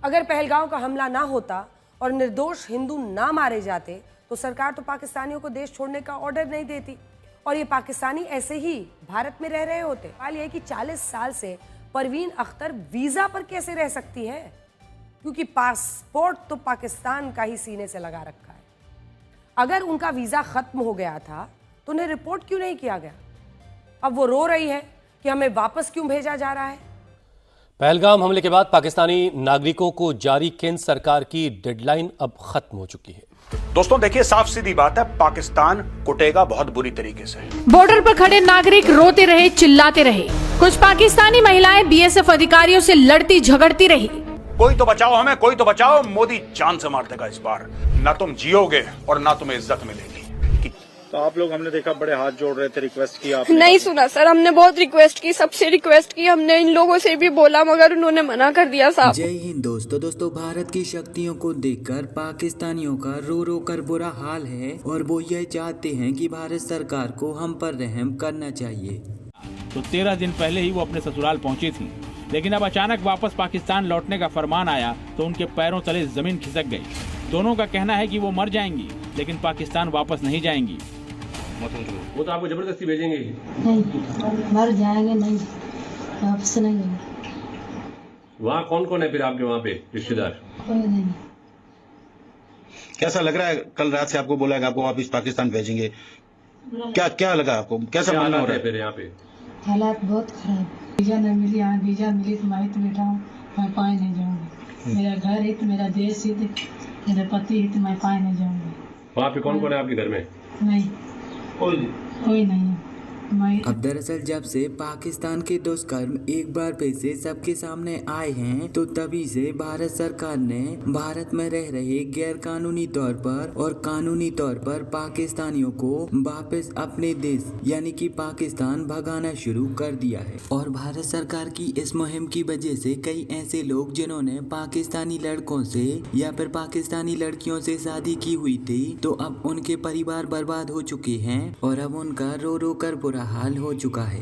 अगर पहलगाम का हमला ना होता और निर्दोष हिंदू ना मारे जाते तो सरकार तो पाकिस्तानियों को देश छोड़ने का ऑर्डर नहीं देती और ये पाकिस्तानी ऐसे ही भारत में रह रहे होते। सवाल यह है कि 40 साल से परवीन अख्तर वीजा पर कैसे रह सकती है, क्योंकि पासपोर्ट तो पाकिस्तान का ही सीने से लगा रखा है। अगर उनका वीजा खत्म हो गया था तो उन्हें रिपोर्ट क्यों नहीं किया गया? अब वो रो रही है कि हमें वापस क्यों भेजा जा रहा है। पहलगाम हमले के बाद पाकिस्तानी नागरिकों को जारी केंद्र सरकार की डेडलाइन अब खत्म हो चुकी है। दोस्तों देखिए, साफ सीधी बात है, पाकिस्तान कुटेगा बहुत बुरी तरीके से। बॉर्डर पर खड़े नागरिक रोते रहे, चिल्लाते रहे। कुछ पाकिस्तानी महिलाएं बीएसएफ अधिकारियों से लड़ती झगड़ती रही। कोई तो बचाओ हमें, कोई तो बचाओ, मोदी जान से मार देगा इस बार। ना तुम जियोगे और ना तुम्हें इज्जत मिलेगी। तो आप लोग, हमने देखा बड़े हाथ जोड़ रहे थे, रिक्वेस्ट की आपने? नहीं सुना सर, हमने बहुत रिक्वेस्ट की, सबसे रिक्वेस्ट की, हमने इन लोगों से भी बोला मगर उन्होंने मना कर दिया साहब। जय हिंद दोस्तों, भारत की शक्तियों को देखकर पाकिस्तानियों का रो रो कर बुरा हाल है और वो ये चाहते हैं कि भारत सरकार को हम पर रहम करना चाहिए। तो 13 दिन पहले ही वो अपने ससुराल पहुंची थी, लेकिन अब अचानक वापस पाकिस्तान लौटने का फरमान आया तो उनके पैरों तले जमीन खिसक गई। दोनों का कहना है कि वो मर जाएंगी लेकिन पाकिस्तान वापस नहीं जाएंगी। वो तो आपको जबरदस्ती भेजेंगे? नहीं, मर जाएंगे, नहीं वापस नहीं जाएंगे। वहाँ कौन कौन है फिर आपके वहाँ पे रिश्तेदार? कोई नहीं। कैसा लग रहा है? कल रात से आपको बोला है आपको वापस पाकिस्तान भेजेंगे, क्या क्या लगा आपको? कैसा मानना हो रहा है फिर यहाँ पे? हालात बहुत खराब। वीजा नहीं मिली, यहाँ वीजा मिली तो मैं तो बैठा हूँ, मैं पाए नहीं जाऊँगी। मेरा घर ही तो, मेरा देश ही तो, मेरा पति ही तो, मैं पाए नहीं जाऊँगी। वहाँ पे कौन कौन है आपके घर में? नहीं, कोई नहीं है। अब दरअसल जब से पाकिस्तान के दुष्कर्म एक बार फिर से सबके सामने आए हैं तो तभी से भारत सरकार ने भारत में रह रहे गैर कानूनी तौर पर और कानूनी तौर पर पाकिस्तानियों को वापस अपने देश यानी कि पाकिस्तान भगाना शुरू कर दिया है। और भारत सरकार की इस मुहिम की वजह से कई ऐसे लोग जिन्होंने पाकिस्तानी लड़कों से या फिर पाकिस्तानी लड़कियों से शादी की हुई थी तो अब उनके परिवार बर्बाद हो चुके हैं और अब उनका रो रो कर बुरा हाल हो चुका है।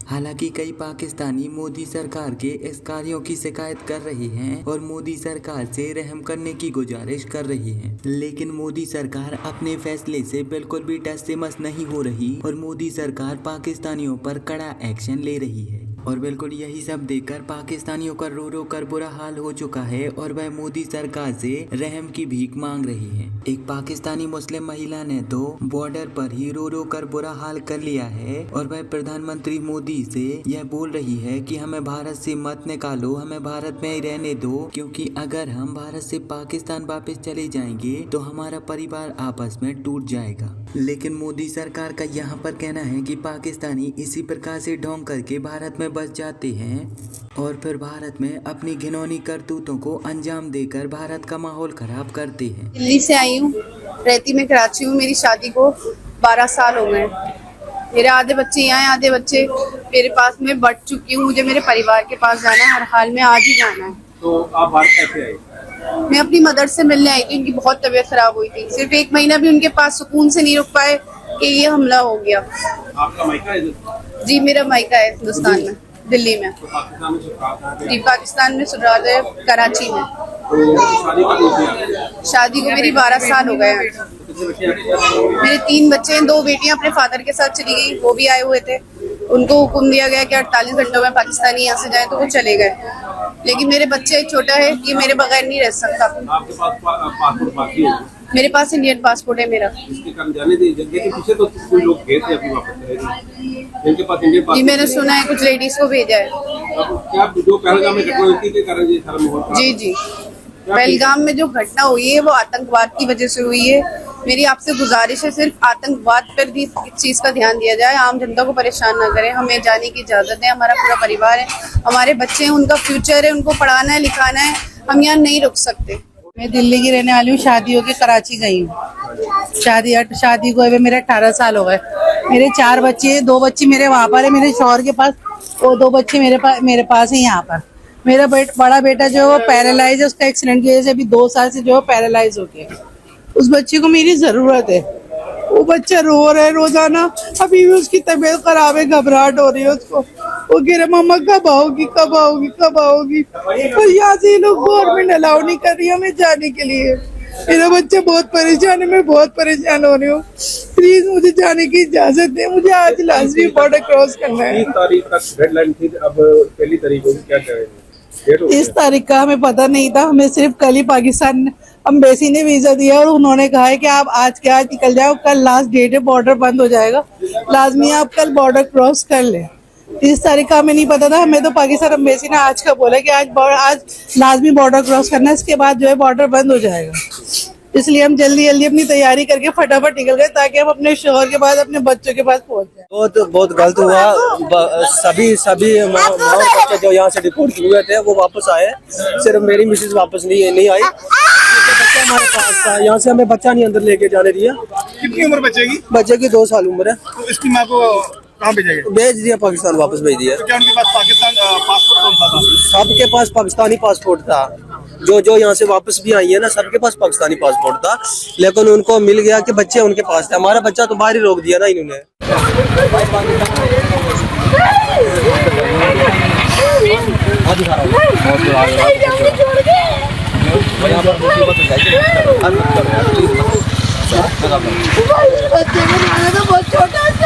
हालांकि कई पाकिस्तानी मोदी सरकार के इस कार्यों की शिकायत कर रहे हैं और मोदी सरकार से रहम करने की गुजारिश कर रहे हैं, लेकिन मोदी सरकार अपने फैसले से बिल्कुल भी टस से मस नहीं हो रही और मोदी सरकार पाकिस्तानियों पर कड़ा एक्शन ले रही है। और बिल्कुल यही सब देखकर पाकिस्तानियों का रो रो कर बुरा हाल हो चुका है और वह मोदी सरकार से रहम की भीख मांग रही है। एक पाकिस्तानी मुस्लिम महिला ने तो बॉर्डर पर ही रो रो कर बुरा हाल कर लिया है और वह प्रधानमंत्री मोदी से यह बोल रही है कि हमें भारत से मत निकालो, हमें भारत में ही रहने दो, क्योंकि अगर हम भारत से पाकिस्तान वापस चले जाएंगे तो हमारा परिवार आपस में टूट जाएगा। लेकिन मोदी सरकार का यहाँ पर कहना है कि पाकिस्तानी इसी प्रकार से ढोंग करके भारत में बस जाते हैं और फिर भारत में अपनी घिनौनी करतूतों को अंजाम देकर भारत का माहौल खराब करते हैं। दिल्ली से आई हूँ, रहती मैं कराची हूँ। मेरी शादी को 12 साल हो गए। मेरे आधे बच्चे यहाँ हैं, आधे बच्चे मेरे पास में बढ़ चुकी हूँ। मुझे मेरे परिवार के पास जाना है, हर हाल में आज ही जाना है। तो आप भारत कैसे आए? मैं अपनी मदर से मिलने आई थी, उनकी बहुत तबीयत खराब हुई थी। सिर्फ 1 महीना भी उनके पास सुकून से नहीं रुक पाए कि ये हमला हो गया। आपका मायका है? जी, मेरा मायका है हिंदुस्तान में, दिल्ली में। तो पाकिस्तान में जी, पाकिस्तान में ससुराल है कराची में। शादी को मेरी 12 साल हो गए हैं। मेरे 3 बच्चे हैं, 2 बेटियां अपने फादर के साथ चली गई, वो भी आए हुए थे। उनको हुक्म दिया गया कि 48 घंटों में पाकिस्तानी यहाँ से जाए, तो वो चले गए। लेकिन मेरे बच्चे, एक छोटा है, ये मेरे बगैर नहीं रह सकता। आपके पास पासपोर्ट बाकी है? मेरे पास इंडियन पासपोर्ट है मेरा। इसके काम जाने दीजिए, पीछे तो कोई लोग गए थे अभी वापस इनके पास इंडियन पासपोर्ट। जी, मैंने सुना है कुछ लेडीज को भेजा है। क्या जो पहलगाम में घटना हुई थी कारण ये सारा माहौल? जी, पहलगाम में जो घटना हुई है वो आतंकवाद की वजह से हुई है। मेरी आपसे गुजारिश है, सिर्फ आतंकवाद पर भी इस चीज का ध्यान दिया जाए, आम जनता को परेशान ना करें। हमें जाने की इजाजत है, हमारा पूरा परिवार है, हमारे बच्चे हैं, उनका फ्यूचर है, उनको पढ़ाना है, लिखाना है, हम यहाँ नहीं रुक सकते। मैं दिल्ली की रहने वाली हूँ, शादी होके कराची गई हूँ। शादी को अभी मेरे 18 साल हो गए। मेरे 4 बच्चे, 2 बच्चे मेरे वहाँ पर है मेरे शौहर के पास, और 2 बच्चे मेरे पास है यहाँ पर। मेरा बड़ा बेटा जो है वो पैरालाइज है, उसका एक्सीडेंट की वजह से अभी 2 साल से जो है पैरालाइज हो गया। उस बच्चे को मेरी जरूरत है, वो बच्चा रो रहा है रोजाना, अभी भी उसकी तबीयत खराब है, घबराहट हो रही है उसको। वो कह रहे मामा कब आओगी कब आओगी कब आओगी, और यहाँ से ये लोग गवर्नमेंट अलाउ नहीं कर रही हमें जाने के लिए। मेरा बच्चा बहुत परेशान है, मैं बहुत परेशान हो रही हूँ, प्लीज मुझे जाने की इजाजत दें, मुझे आज लाजमी बॉर्डर क्रॉस करना है। 30 तारीख तक डेडलाइन थी, अब पहली तारीख होगी, क्या करेंगे? 30 तारीख का हमें पता नहीं था, हमें सिर्फ कल ही पाकिस्तान अम्बेसी ने वीजा दिया और उन्होंने कहा है कि आप आज के आज निकल जाओ, कल लास्ट डेट है, बॉर्डर बंद हो जाएगा, लाजमी आप कल बॉर्डर क्रॉस कर लें। 30 तारीख का हमें नहीं पता था, हमें तो पाकिस्तान अम्बेसी ने आज का बोला कि आज लाजमी बॉर्डर क्रॉस करना है, इसके बाद जो है बॉर्डर बंद हो जाएगा। इसलिए हम जल्दी जल्दी अपनी तैयारी करके फटाफट निकल गए ताकि हम अपने शोहर के पास अपने बच्चों के पास पहुंच जाए। बहुत गलत हुआ, सभी माँ और बच्चे जो यहाँ से डिपोर्ट हुए थे वो वापस आए, सिर्फ मेरी मिसेज वापस नहीं आई। बच्चा हमारे पास था, यहाँ से हमें बच्चा नहीं अंदर लेके जाने दिया। कितनी उम्र बच्चे की? बच्चे की 2 साल उम्र है। तो इसकी माँ को कहाँ भेजेंगे? भेज दिया, पाकिस्तान वापस भेज दिया। तो क्या उनके पास पाकिस्तान पासपोर्ट कौन सा था? सबके पास पाकिस्तानी पासपोर्ट था, जो यहाँ से वापस भी आई है ना, सबके पास पाकिस्तानी पासपोर्ट था, लेकिन उनको मिल गया कि बच्चे उनके पास थे। हमारा बच्चा तो बाहर ही रोक दिया ना इन्होंने।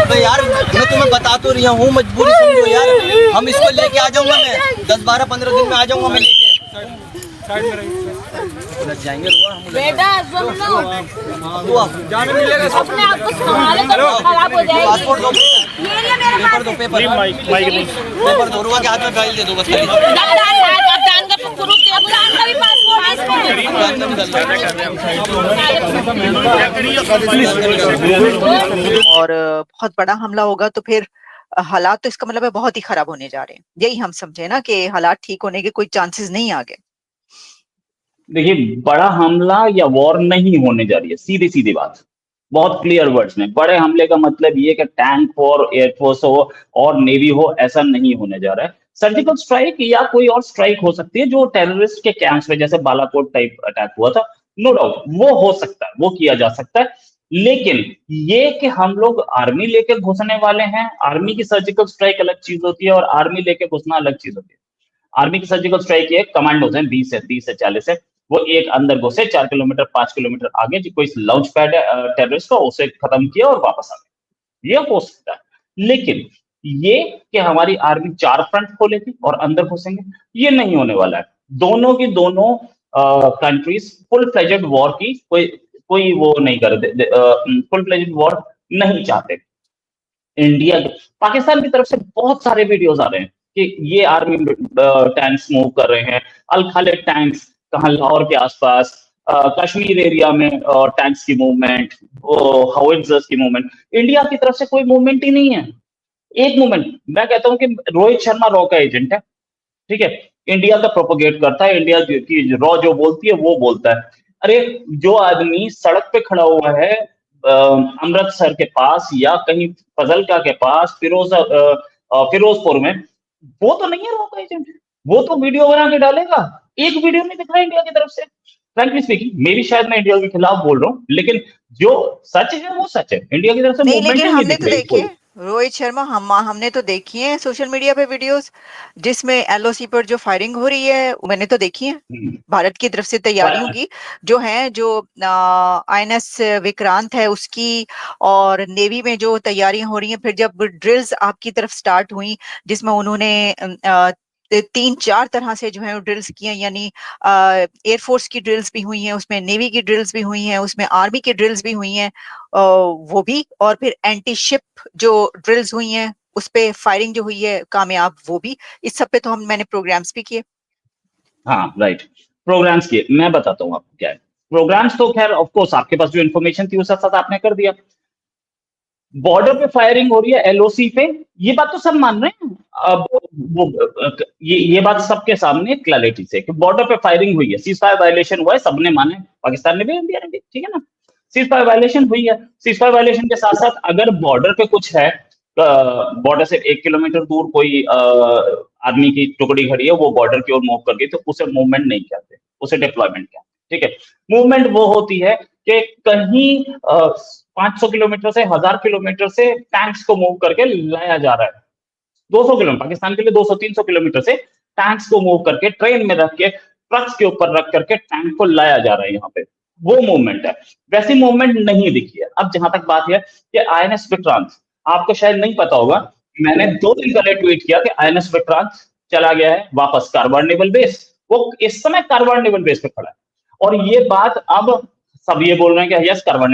तो यार मैं तुम्हें बता तो रही हूँ, मजबूरी समझो यार, हम इसको लेके आ जाऊंगा, मैं 10-12-15 दिन में आ जाऊंगा मैं लेके। लग जाएंगे बेटा, जाने मिलेगा, अपने आप को संभालो, खराब हो जाएगा। पासपोर्ट दो, पेपर दो, पेपर दो, रुआ के हाथ में फाइल दे दो बस। और बहुत बड़ा हमला होगा तो फिर हालात तो इसका मतलब है बहुत ही खराब होने जा रहे हैं। यही हम समझे ना कि हालात ठीक होने के कोई चांसेस नहीं आगे। देखिए, बड़ा हमला या वॉर नहीं होने जा रही है, सीधी सीधी बात, बहुत क्लियर वर्ड्स में। बड़े हमले का मतलब ये कि टैंक हो और एयरफोर्स हो और नेवी हो, ऐसा नहीं होने जा रहा है। सर्जिकल स्ट्राइक या कोई और स्ट्राइक हो सकती है जो टेररिस्ट के कैंप्स में, जैसे बालाकोट टाइप अटैक हुआ था, नो डाउट वो हो सकता है, वो किया जा सकता है। लेकिन ये कि हम लोग आर्मी लेके घुसने वाले हैं, आर्मी की सर्जिकल स्ट्राइक अलग चीज होती है और आर्मी लेके घुसना अलग चीज होती है। आर्मी की सर्जिकल स्ट्राइक ये कमांडोज हैं, 20 से 40 है, वो एक अंदर घुसे, 4 किलोमीटर 5 किलोमीटर आगे जो कोई लॉन्च पैड है टेररिस्ट का, उसे खत्म किया और वापस आ गए, ये हो सकता है। लेकिन ये कि हमारी आर्मी 4 फ्रंट खोलेगी और अंदर घुसेंगे, ये नहीं होने वाला है। दोनों की दोनों कंट्रीज फुल फ्लेजेड वॉर की कोई वो नहीं कर दे, फुल फ्लेजेड वॉर नहीं चाहते। इंडिया, पाकिस्तान की तरफ से बहुत सारे वीडियोस आ रहे हैं कि ये आर्मी टैंक्स मूव कर रहे हैं, अल खालिद टैंक्स कहाँ लाहौर के आसपास, कश्मीर एरिया में टैंक्स की मूवमेंट, हाउइट्जर्स की मूवमेंट। इंडिया की तरफ से कोई मूवमेंट ही नहीं है, एक मूवमेंट। मैं कहता हूं कि रोहित शर्मा रॉ का एजेंट है, ठीक है, इंडिया का प्रोपोगेट करता है, इंडिया की रॉ जो बोलती है वो बोलता है। अरे जो आदमी सड़क पे खड़ा हुआ है अमृतसर के पास या कहीं फजलका के पास, फिरोजपुर में, वो तो नहीं है रॉ का एजेंट, वो तो वीडियो बना के डालेगा। एक वीडियो नहीं दिख रहा इंडिया की तरफ से। फ्रैंकली स्पीकिंग, मेरी शायद मैं इंडिया के खिलाफ बोल रहा हूँ, लेकिन जो सच है वो सच है। इंडिया की तरफ से नहीं, लेकिन हमने तो देखिए रोहित शर्मा, हमने तो देखी है सोशल मीडिया पे वीडियोस जिसमें एलओसी पर जो फायरिंग हो रही है, मैंने तो देखी है। भारत की तरफ से तैयारियों की जो है, जो आईएनएस विक्रांत है उसकी, और नेवी में जो तैयारियां हो रही हैं। फिर जब ड्रिल्स आपकी तरफ स्टार्ट हुई जिसमें उन्होंने 3-4 तरह से जो है ड्रिल्स किए, यानी एयरफोर्स की ड्रिल्स भी हुई हैं, उसमें नेवी की ड्रिल्स भी हुई हैं, उसमें आर्मी की ड्रिल्स भी हुई हैं, वो भी, और फिर एंटी शिप जो ड्रिल्स हुई हैं उस पे फायरिंग जो हुई है कामयाब, वो भी। इस सब पे तो मैंने प्रोग्राम्स भी किए। हाँ राइट, प्रोग्राम्स किए। मैं बताता हूँ आपको क्या है प्रोग्राम्स। तो खैर ऑफ कोर्स आपके पास जो इन्फॉर्मेशन थी उसके साथ आपने कर दिया। बॉर्डर पे फायरिंग हो रही है, एलओसी पे, ये बात तो सब मान रहे हैं। अब ये बात सबके सामने क्लैरिटी से कि बॉर्डर पे फायरिंग हुई है, सीज फायर वायलेशन हुआ है, सबने माने, पाकिस्तान ने भी, इंडिया ने भी, ठीक है ना। सीज फायर वायलेशन हुई है। सीज फायर वायलेशन के साथ साथ अगर बॉर्डर पे कुछ है, बॉर्डर से 1 किलोमीटर दूर कोई आर्मी की टुकड़ी खड़ी है, वो बॉर्डर की ओर मूव कर गई, तो उसे मूवमेंट नहीं कहते, उसे डिप्लॉयमेंट कहते, ठीक है। मूवमेंट वो होती है कि कहीं 500 किलोमीटर से 1000 किलोमीटर से टैंक्स को मूव करके लाया जा रहा है, 200 किलोमीटर, पाकिस्तान के लिए 200-300 किलोमीटर से टैंक्स को मूव करके ट्रेन में रख के ट्रक्स के ऊपर रख करके टैंक को लाया जा रहा है यहाँ पे। वो मूवमेंट है, वैसी मूवमेंट नहीं दिखी है। अब जहां तक बात है कि INS विक्रांत, आपको शायद नहीं पता होगा, मैंने 2 दिन पहले ट्वीट किया कि INS विक्रांत चला गया है वापस कारवार नेवल बेस। वो इस समय कारवार नेवल बेस पे खड़ा है और ये बात अब सब ये बोल रहे हैं कि यस कारवार